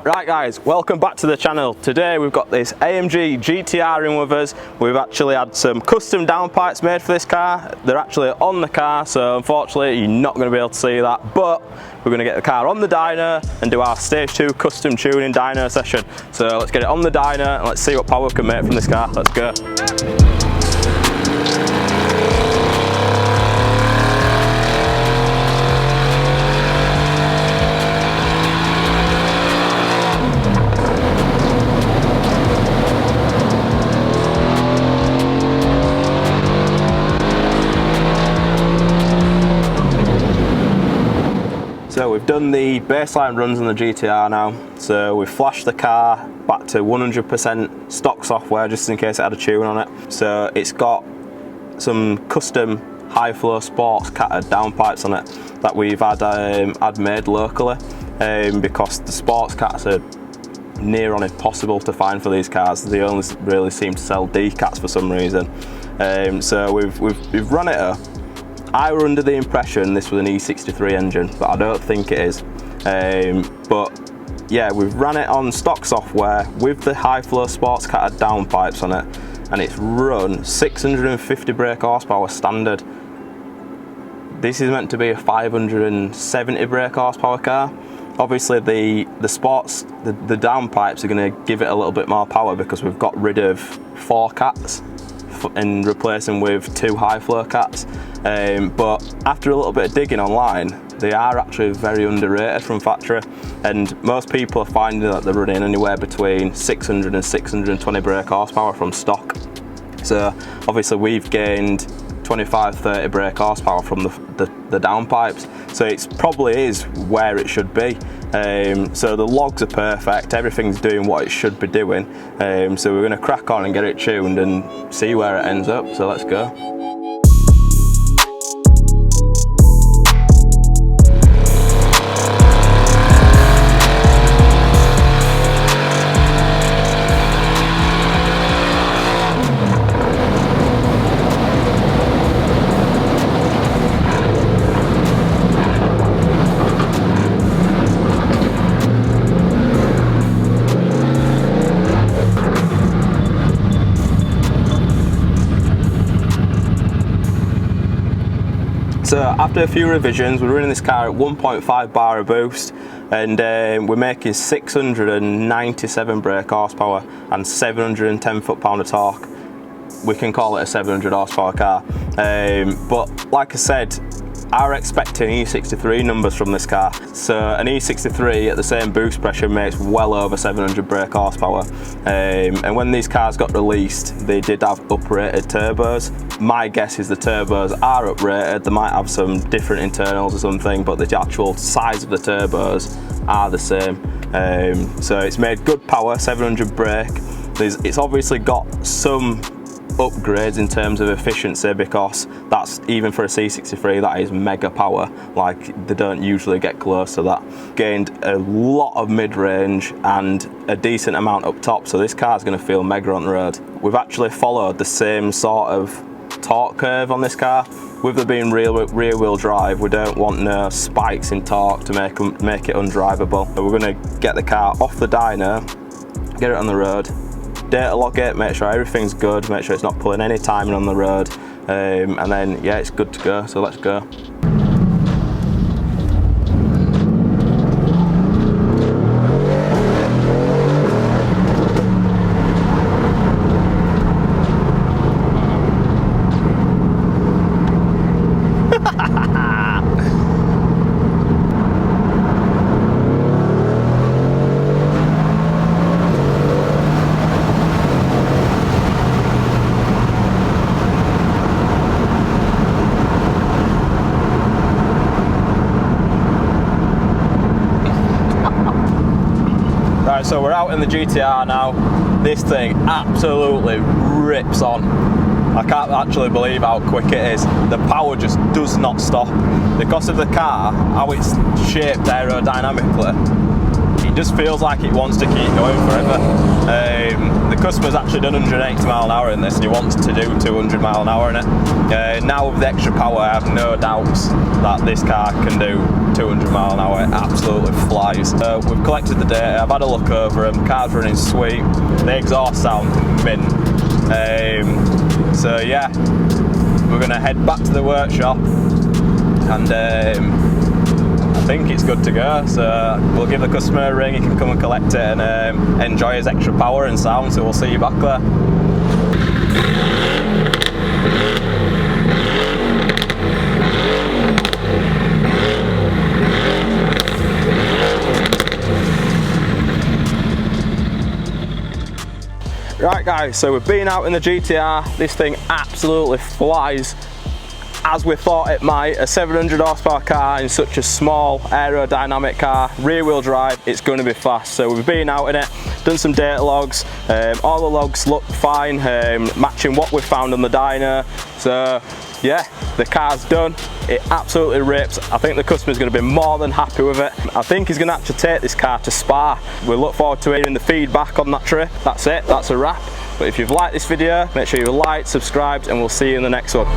Right guys, welcome back to the channel. Today we've got this AMG GTR in with us. We've actually had some custom downpipes made for this car. They're actually on the car, so unfortunately you're not going to be able to see that, but we're going to get the car on the dyno and do our stage 2 custom tuning dyno session. So let's get it on the dyno and let's see what power we can make from this car. Let's go. So we've done the baseline runs on the GTR now, so we've flashed the car back to 100% stock software just in case it had a tune on it. So it's got some custom high flow sports catted downpipes on it that we've had made locally because the sports cats are near on impossible to find for these cars. They only really seem to sell D cats for some reason. So we've run it up. I were under the impression this was an E63 engine, but I don't think it is. But yeah, we've ran it on stock software with the high flow sports catted downpipes on it, and it's run 650 brake horsepower standard. This is meant to be a 570 brake horsepower car. Obviously the downpipes are going to give it a little bit more power because we've got rid of 4 cats and replacing with 2 high flow cats. But after a little bit of digging online, they are actually very underrated from factory, and most people are finding that they're running anywhere between 600 and 620 brake horsepower from stock. So obviously we've gained 25-30 brake horsepower from the downpipes, so it probably is where it should be. So the logs are perfect, everything's doing what it should be doing, so we're going to crack on and get it tuned and see where it ends up, so let's go. So after a few revisions, we're running this car at 1.5 bar of boost, and we're making 697 brake horsepower and 710 foot-pound of torque. We can call it a 700 horsepower car, but like I said, are expecting E63 numbers from this car. So an E63 at the same boost pressure makes well over 700 brake horsepower, and when these cars got released they did have uprated turbos. My guess is the turbos are uprated, they might have some different internals or something, but the actual size of the turbos are the same. So it's made good power, 700 brake. It's obviously got some upgrades in terms of efficiency, because that's, even for a C63, that is mega power, like they don't usually get close to that. Gained a lot of mid-range and a decent amount up top, so this car's going to feel mega on the road. We've actually followed the same sort of torque curve on this car. With it being rear wheel drive, we don't want no spikes in torque to make it undrivable. So we're going to get the car off the dyno, get it on the road, data log it, make sure everything's good, make sure it's not pulling any timing on the road, and then yeah, it's good to go, so let's go. Right, so we're out in the GTR now. This thing absolutely rips on. I can't actually believe how quick it is. The power just does not stop. Because of the car, how it's shaped aerodynamically, it just feels like it wants to keep going forever. The customer's actually done 180 mile an hour in this, and he wants to do 200 mile an hour in it. Now with the extra power, I have no doubts that this car can do 200 mile an hour. It absolutely flies. We've collected the data, I've had a look over them, car's running sweet, the exhaust sound mint. So yeah, we're going to head back to the workshop, and I think it's good to go. So we'll give the customer a ring, he can come and collect it and enjoy his extra power and sound, so we'll see you back there. Right guys, so we've been out in the GTR. This thing absolutely flies, as we thought it might. A 700 horsepower car in such a small aerodynamic car, rear wheel drive, it's going to be fast. So we've been out in it, done some data logs, all the logs look fine, matching what we found on the dyno. So yeah, the car's done, it absolutely rips. I think the customer's going to be more than happy with it. I think he's going to actually take this car to Spa. We look forward to hearing the feedback on that trip. That's it, that's a wrap. But if you've liked this video, make sure you like, subscribed, and we'll see you in the next one.